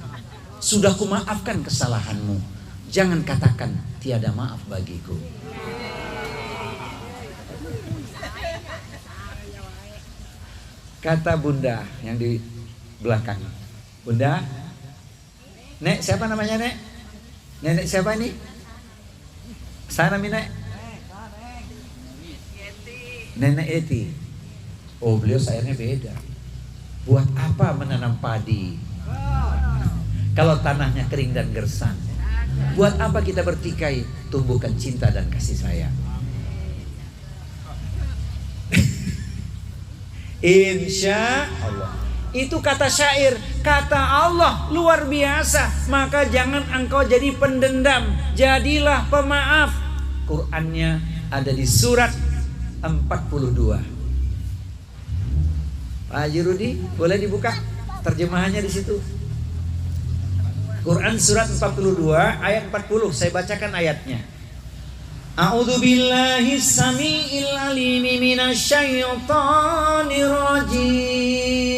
Sudah kumaafkan kesalahanmu. Jangan katakan tiada maaf bagiku. Kata bunda yang di belakang. Bunda, Nek siapa namanya Nek? Nenek siapa ini? Sana Nek? Nenek Eti. Oh beliau sayangnya beda. Buat apa menanam padi kalau tanahnya kering dan gersang? Buat apa kita bertikai tumbuhkan cinta dan kasih sayang? Insya Allah. Itu kata syair, kata Allah luar biasa. Maka jangan engkau jadi pendendam, jadilah pemaaf. Qurannya ada di surat 42. Pak Haji Rudi, boleh dibuka terjemahannya di situ. Quran surat 42 ayat 40. Saya bacakan ayatnya. A'udzu billahi samiil alim minasyaitonir rajim.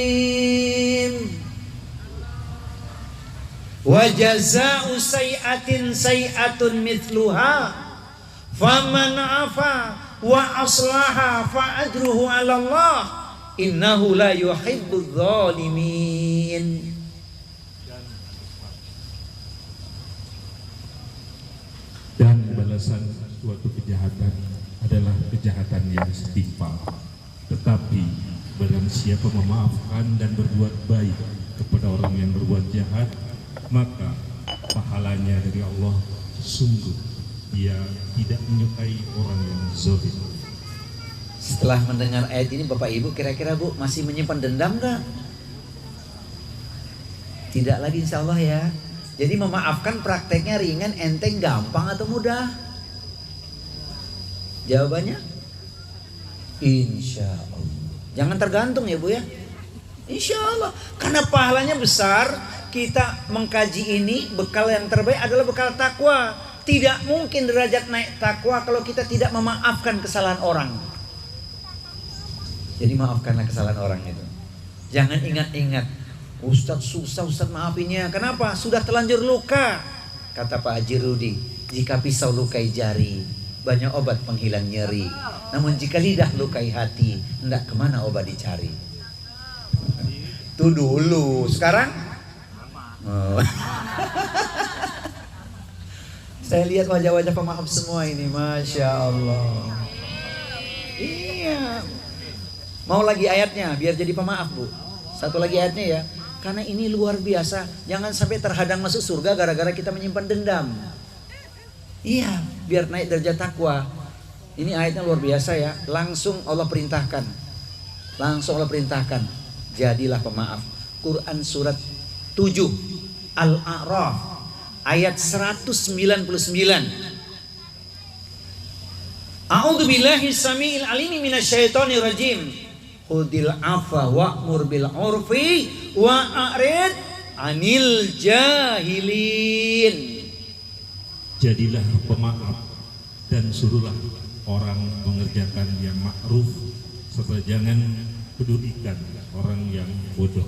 Wa jazaa'u sayyi'atin sayyi'atun mithluha. Faman 'afa wa aslaha fa ajruhu 'ala Allah. Innahu la yuhibbudz zalimin. Dan balasan suatu kejahatan adalah kejahatan yang setimpal. Tetapi barang siapa memaafkan dan berbuat baik kepada orang yang berbuat jahat, maka pahalanya dari Allah. Sungguh Dia tidak menyukai orang yang zalim. Setelah mendengar ayat ini Bapak Ibu, kira-kira Bu masih menyimpan dendam gak? Tidak lagi insya Allah ya. Jadi memaafkan prakteknya ringan, enteng, gampang atau mudah? Jawabannya insya Allah. Jangan tergantung ya Bu ya. Insya Allah. Karena pahalanya besar. Kita mengkaji ini, bekal yang terbaik adalah bekal takwa. Tidak mungkin derajat naik takwa kalau kita tidak memaafkan kesalahan orang. Jadi maafkanlah kesalahan orang itu. Jangan ingat-ingat, Ustadz susah Ustadz maafinnya. Kenapa? Sudah terlanjur luka. Kata Pak Haji Rudi, jika pisau lukai jari, banyak obat penghilang nyeri. Namun jika lidah lukai hati, hendak kemana obat dicari? Itu dulu. Sekarang Oh. Saya lihat wajah-wajah pemaaf semua ini, Masya Allah. Iya. Mau lagi ayatnya biar jadi pemaaf, Bu. Satu lagi ayatnya ya. Karena ini luar biasa. Jangan sampai terhadang masuk surga gara-gara kita menyimpan dendam. Iya, biar naik derajat takwa. Ini ayatnya luar biasa ya. Langsung Allah perintahkan. Jadilah pemaaf. Quran surat 7 Al-A'raf ayat 199. A'udzu billahi samiil alimi minasyaitonir rajim. Khudil afwa wa'mur bil 'urfi wa'rid 'anil jahilin. Jadilah pemaaf dan suruhlah orang mengerjakan yang ma'ruf, serta jangan pedulikan orang yang bodoh.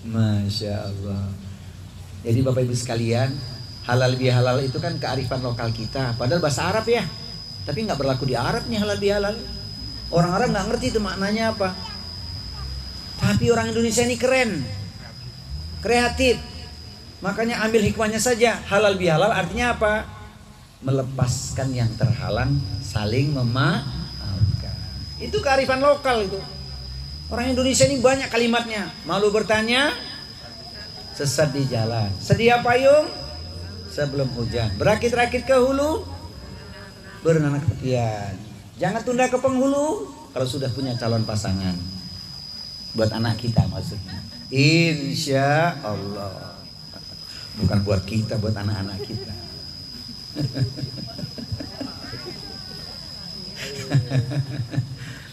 Masya Allah. Jadi Bapak Ibu sekalian, halal bihalal itu kan kearifan lokal kita. Padahal bahasa Arab ya, tapi nggak berlaku di Arab nih halal bihalal. Orang-orang nggak ngerti itu maknanya apa. Tapi orang Indonesia ini keren, kreatif. Makanya ambil hikmahnya saja. Halal bihalal artinya apa? Melepaskan yang terhalang, saling memaafkan. Itu kearifan lokal itu. Orang Indonesia ini banyak kalimatnya. Malu bertanya, sesat di jalan. Sedia payung sebelum hujan. Berakit-rakit ke hulu, berenak tepian. Jangan tunda ke penghulu kalau sudah punya calon pasangan. Buat anak kita maksudnya. Insya Allah. Bukan buat kita, buat anak-anak kita.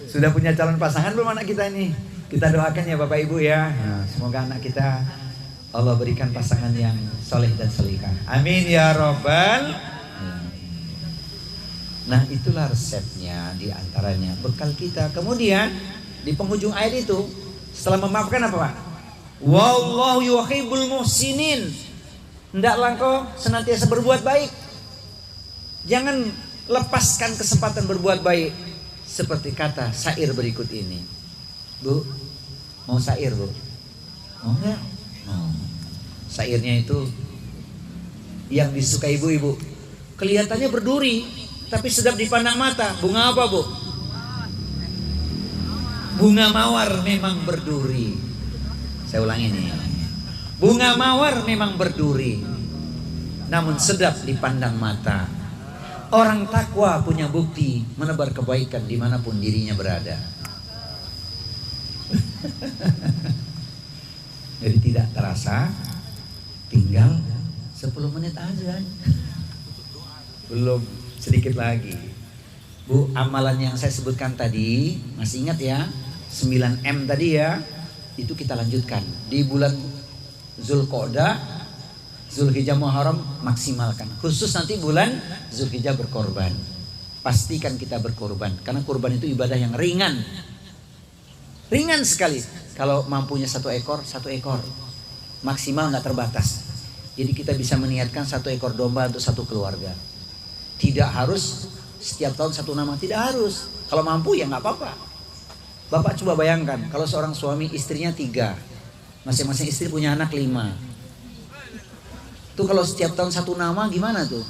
Sudah punya calon pasangan belum anak kita ini? Kita doakan ya Bapak Ibu ya. Nah, semoga anak kita Allah berikan pasangan yang soleh dan solihah. Amin ya robbal. Nah itulah resepnya diantaranya bekal kita. Kemudian di penghujung ayat itu setelah memaafkan apa Pak? Wallahu yuhibbul muhsinin. Hendaklah engkau senantiasa berbuat baik. Jangan lepaskan kesempatan berbuat baik. Seperti kata syair berikut ini. Bu, mau syair Bu? Mau enggak? Mau. Syairnya itu yang disukai ibu-ibu. Kelihatannya berduri, tapi sedap dipandang mata. Bunga apa Bu? Bunga mawar memang berduri. Saya ulangi nih. Bunga mawar memang berduri, namun sedap dipandang mata. Orang takwa punya bukti menebar kebaikan dimanapun dirinya berada. Jadi tidak terasa tinggal 10 menit aja. Belum, sedikit lagi. Bu, amalan yang saya sebutkan tadi, masih ingat ya? 9M tadi ya. Itu kita lanjutkan. Di bulan Zulqa'dah, Zulhijjah, Muharram maksimalkan. Khusus nanti bulan Zulhijjah berkorban. Pastikan kita berkorban. Karena korban itu ibadah yang ringan. Ringan sekali. Kalau mampunya 1 ekor, 1 ekor. Maksimal nggak terbatas. Jadi kita bisa meniatkan 1 ekor domba untuk 1 keluarga. Tidak harus setiap tahun 1 nama. Tidak harus. Kalau mampu ya nggak apa-apa. Bapak coba bayangkan. Kalau seorang suami istrinya 3. Masing-masing istri punya anak 5. Tuh kalau setiap tahun 1 nama gimana tuh?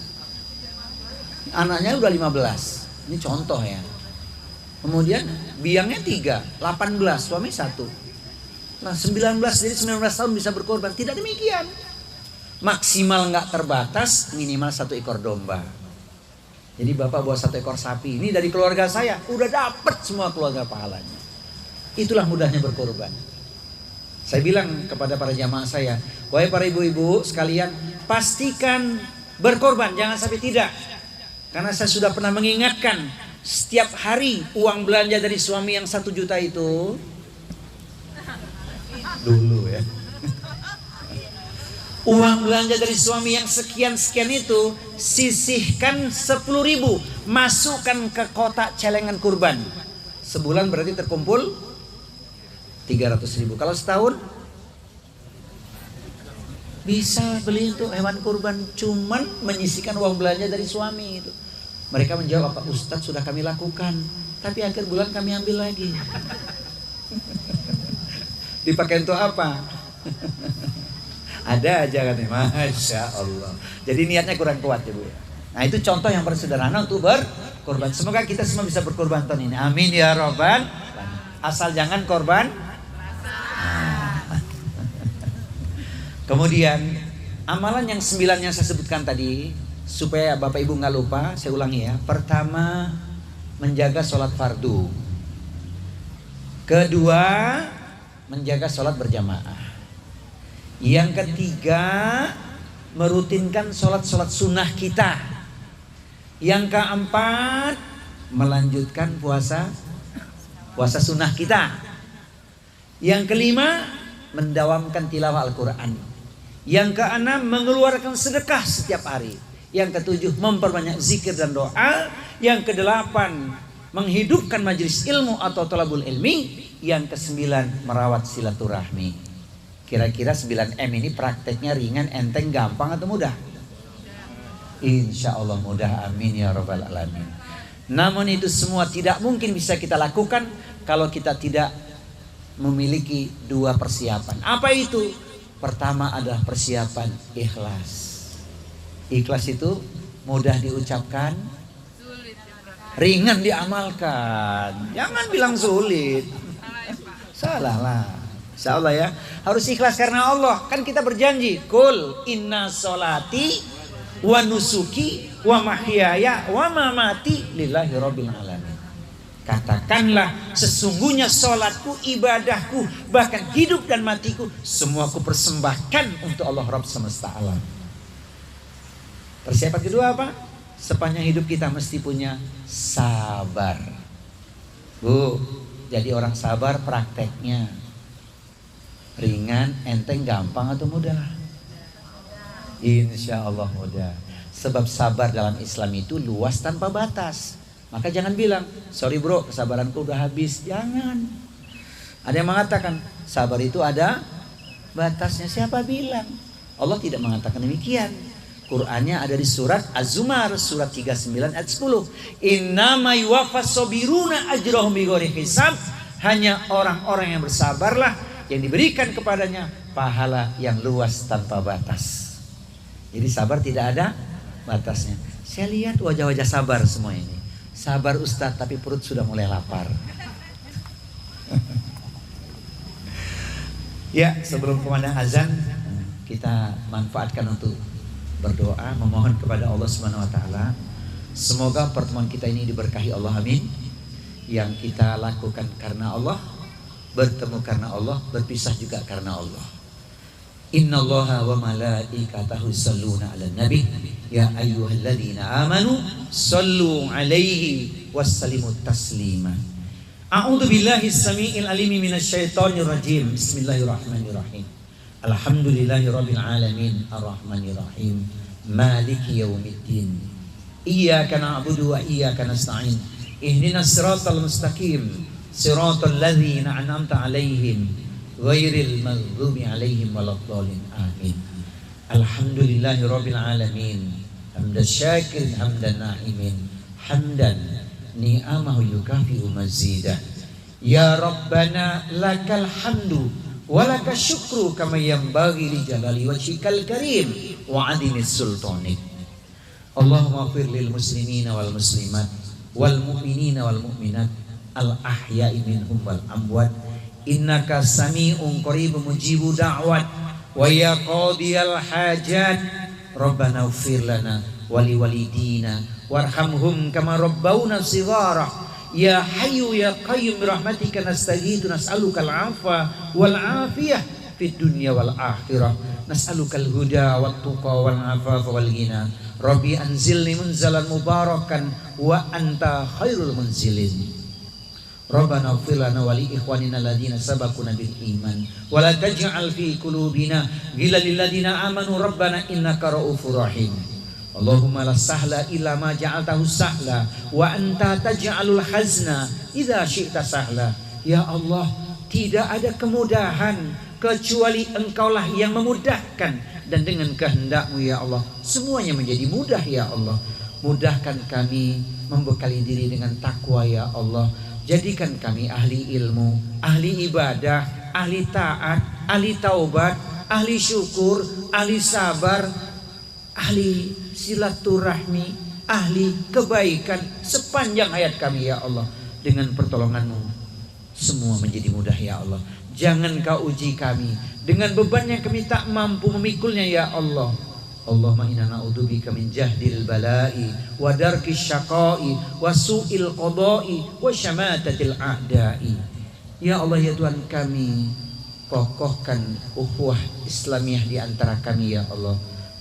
Anaknya udah 15. Ini contoh ya. Kemudian biangnya 3, 18, suami 1. Nah 19, jadi 19 tahun bisa berkorban. Tidak demikian. Maksimal nggak terbatas, minimal 1 ekor domba. Jadi bapak bawa 1 ekor sapi. Ini dari keluarga saya, udah dapet semua keluarga pahalanya. Itulah mudahnya berkorban. Saya bilang kepada para jamaah saya, wahai para ibu-ibu sekalian, pastikan berkorban, jangan sampai tidak. Karena saya sudah pernah mengingatkan, setiap hari uang belanja dari suami yang 1 juta itu, dulu ya, uang belanja dari suami yang sekian-sekian itu, sisihkan 10.000, masukkan ke kotak celengan kurban. Sebulan berarti terkumpul 300.000. Kalau setahun bisa beli untuk hewan kurban, cuman menyisihkan uang belanja dari suami itu. Mereka menjawab, Pak Ustadz sudah kami lakukan, tapi akhir bulan kami ambil lagi. Dipakai untuk apa? Ada aja katanya, Masya Allah. Jadi niatnya kurang kuat ya Bu. Nah itu contoh yang paling sederhana untuk berkorban. Semoga kita semua bisa berkorban tahun ini. Amin ya Rabbal. Asal jangan korban. Kemudian amalan yang 9 yang saya sebutkan tadi, supaya Bapak Ibu nggak lupa, saya ulangi ya. Pertama, menjaga sholat fardu. Kedua, menjaga sholat berjamaah. Yang ketiga, merutinkan sholat-sholat sunnah kita. Yang keempat, melanjutkan puasa sunnah kita. Yang kelima, mendawamkan tilawah Al-Quran. Yang keenam, mengeluarkan sedekah setiap hari. Yang ketujuh, memperbanyak zikir dan doa. Yang kedelapan, menghidupkan majelis ilmu atau thalabul ilmi. Yang kesembilan, merawat silaturahmi. Kira-kira 9M ini prakteknya ringan, enteng, gampang atau mudah? Insya Allah mudah, amin ya Rabbal Alamin. Namun itu semua tidak mungkin bisa kita lakukan kalau kita tidak memiliki 2 persiapan. Apa itu? Pertama adalah persiapan ikhlas. Ikhlas itu mudah diucapkan, ringan diamalkan. Jangan bilang sulit. Salah lah. Insya Allah ya. Harus ikhlas karena Allah. Kan kita berjanji, Kul inna sholati wa nusuki wa mahyaya wa mamati lillahi rabbil alamin. Katakanlah, sesungguhnya sholatku, ibadahku, bahkan hidup dan matiku, semua aku persembahkan untuk Allah Rabb semesta alam. Persiapan kedua apa? Sepanjang hidup kita mesti punya sabar. Bu, jadi orang sabar prakteknya ringan, enteng, gampang atau mudah? Insya Allah mudah. Sebab sabar dalam Islam itu luas tanpa batas. Maka jangan bilang, sorry bro, kesabaranku udah habis. Jangan. Ada yang mengatakan, sabar itu ada batasnya. Siapa bilang? Allah tidak mengatakan demikian. Qur'annya ada di surat Az-Zumar, surat 39 ayat 10. Innama yuwaffas sabiruna ajrahum bighairi hisab. Hanya orang-orang yang bersabarlah yang diberikan kepadanya pahala yang luas tanpa batas. Jadi sabar tidak ada batasnya. Saya lihat wajah-wajah sabar semua ini. Sabar Ustadz, tapi perut sudah mulai lapar. Ya, sebelum kumandang azan, kita manfaatkan untuk berdoa, memohon kepada Allah Subhanahu wa taala. Semoga pertemuan kita ini diberkahi Allah, amin. Yang kita lakukan karena Allah, bertemu karena Allah, berpisah juga karena Allah. Innallaha wa malaikatahu yusholluna 'alan nabi ya ayyuhalladzina amanu shallu 'alaihi wassallimu taslima. A'udzu billahi samii'il alimi minasyaitonir rajim. Bismillahirrahmanirrahim. Alhamdulillahirabbil alamin arrahmanir rahim maliki yaumiddin. Iyyaka na'budu wa iyyaka nasta'in. Ihdinas siratal mustaqim. Siratal ladzina an'amta 'alaihim ghairil maghdubi 'alaihim waladdallin. Amin. Alhamdulillahirabbil alamin. Hamdan syakirin hamdan na'imin. Hamdan ni'amahu yukafi'u mazidah. Ya Rabbana lakal hamdu wa lakal syukru kama yanbaghi li jalali wajhikal karim wa 'azimis sultanik. Allahumma ighfir lil muslimina wal muslimat wal mu'minina wal mu'minat al ahya'i minhum wal amwat innaka sami'un qaribun mujibu da'wat wa ya qadiyal hajat rabbana ighfir lana wa li walidina warhamhum kama rabbawna shighara ya hayyu ya qayyum birahmatika nastaghitsu nas'aluka al-'afwa wal 'afiyah fid dunya wal akhirah nas'aluka al-huda wat tuqa wal 'afafa wal ghina rabbi anzilni munzalan mubarakan wa anta khairul munzilin. Rabbana ighfir lana wa li ikhwanina alladziina sabaquna bil iman wa la taj'al fi qulubina ghillan lil ladziina amanu rabbana innaka ra'ufur rahim. Allahumma la sahla illa ma ja'altahu sahla wa anta taj'alul hazna idza syi'ta sahla. Ya Allah, tidak ada kemudahan kecuali Engkaulah yang memudahkan, dan dengan kehendak-Mu ya Allah semuanya menjadi mudah ya Allah. Mudahkan kami membekali diri dengan takwa ya Allah. Jadikan kami ahli ilmu, ahli ibadah, ahli taat, ahli taubat, ahli syukur, ahli sabar, ahli silaturahmi, ahli kebaikan sepanjang hayat kami ya Allah. Dengan pertolongan-Mu semua menjadi mudah ya Allah. Jangan Kau uji kami dengan beban yang kami tak mampu memikulnya ya Allah. Allahumma inna na'udzubika min jahdil bala'i wa darkis syaqa'i wa su'il qada'i wa syamatatil a'da'i. Ya Allah ya Tuhan kami, kokohkan ukhuwah Islamiyah di antara kami ya Allah.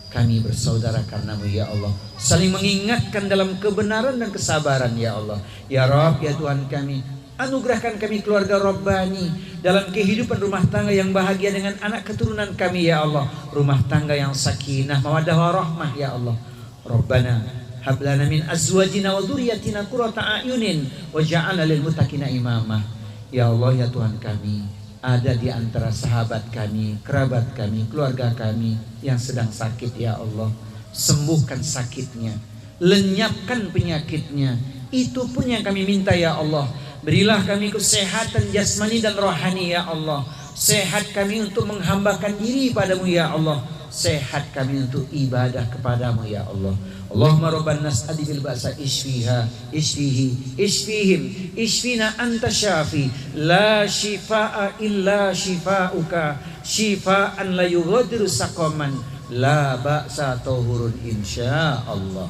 Kami bersaudara karena-Mu ya Allah, saling mengingatkan dalam kebenaran dan kesabaran ya Allah. Ya Rabb ya Tuhan kami, anugerahkan kami keluarga Rabbani dalam kehidupan rumah tangga yang bahagia dengan anak keturunan kami ya Allah. Rumah tangga yang sakinah, mawaddah warahmah ya Allah. Rabbana hab lana min azwajina wa dzurriyyatina qurrata a'yunin waj'alna lil muttaqina imama. Ya Allah ya Tuhan kami, ada di antara sahabat kami, kerabat kami, keluarga kami yang sedang sakit ya Allah. Sembuhkan sakitnya, lenyapkan penyakitnya. Itu pun yang kami minta ya Allah. Berilah kami kesehatan jasmani dan rohani ya Allah. Sehat kami untuk menghambakan diri padamu ya Allah. Sehat kami untuk ibadah kepadamu ya Allah. Allahumma rabban nas adibil ba'sa isfiha isfihi isfihim isfina anta syafi la shifaa illa shifauka shifaan la yughadiru saqaman la ba'sa tahurun insyaallah.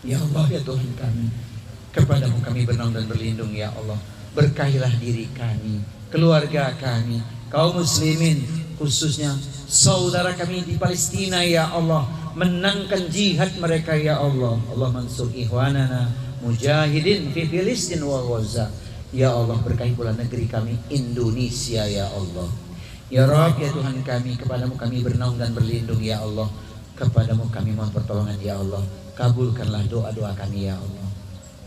Ya Allah ya Tuhan kami, kepadamu kami bernaung dan berlindung ya Allah. Berkahilah diri kami, keluarga kami, kaum muslimin, khususnya saudara kami di Palestina ya Allah. Menangkan jihad mereka ya Allah. Allah mansur ikhwanana mujahidin fi Filistin wa Gaza. Ya Allah berkahi pula negeri kami Indonesia ya Allah. Ya Rabb ya Tuhan kami, kepadamu kami bernaung dan berlindung ya Allah. Kepadamu kami mohon pertolongan ya Allah. Kabulkanlah doa-doa kami ya Allah.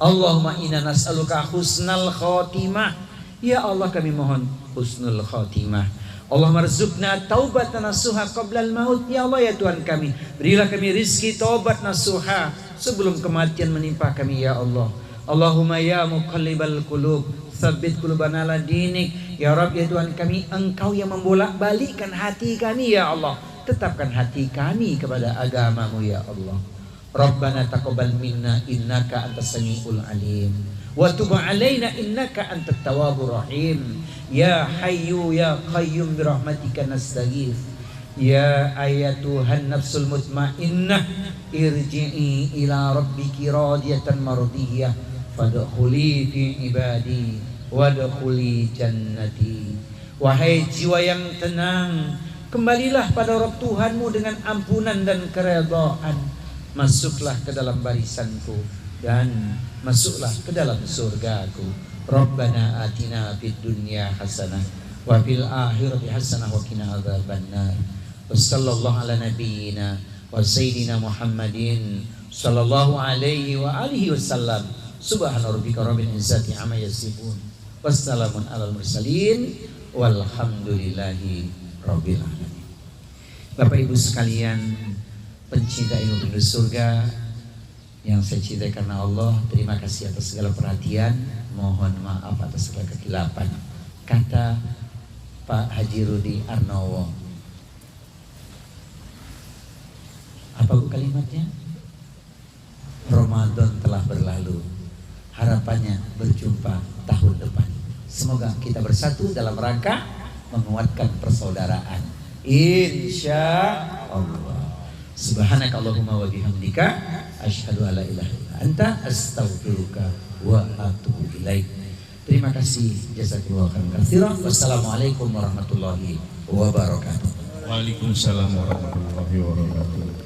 Allahumma inna nas'aluka husnal khotimah. Ya Allah kami mohon husnul khotimah. Allahumma rizukna taubatan nasuha qablal maut. Ya Allah ya Tuhan kami, berilah kami rizki taubat nasuha sebelum kematian menimpa kami ya Allah. Allahumma ya muqallibal qulub tsabbit qulubana ala dinik. Ya Rabb ya Tuhan kami, Engkau yang membolak-balikkan hati kami ya Allah. Tetapkan hati kami kepada agama-Mu ya Allah. Rabbana taqabbal minna innaka antas samiul alim wa tub alaina innaka antat tawwabur rahim. Ya Hayyu ya Qayyum birahmatika nastaghith. Ya ayatuhan nafsul mutmainnah irji'i ila rabbiki radiyatan mardiyah fadkhuli fi ibadi wadkhuli jannati. Wahai jiwa yang tenang, kembalilah pada Rabb Tuhanmu dengan ampunan dan keredaan. Masuklah ke dalam barisanku dan masuklah ke dalam surgaku. Rabbana atina fid dunya hasanah wa fil akhirati hasanah wa qina adzabannar. Wassallallahu ala nabiyyina wa sayyidina Muhammadin sallallahu alaihi wa alihi wasallam. Subhana rabbika rabbil izzati amma yasifun. Wassalamun alal mursalin walhamdulillahi rabbil alamin. Bapak Ibu sekalian, pencinta ilmu penduduk surga yang saya cintai karena Allah, terima kasih atas segala perhatian. Mohon maaf atas segala kekilapan. Kata Pak Haji Rudi Arnowo. Apa bu kalimatnya? Ramadan telah berlalu, harapannya berjumpa tahun depan. Semoga kita bersatu dalam rangka menguatkan persaudaraan, insya Allah. Subhanakallahumma wa bihamdika asyhadu alla ilaha illa anta astaghfiruka wa atubu ilaik. Terima kasih, jazakallahu khairan katsiran. Wassalamualaikum warahmatullahi wabarakatuh. Waalaikumsalam warahmatullahi wabarakatuh.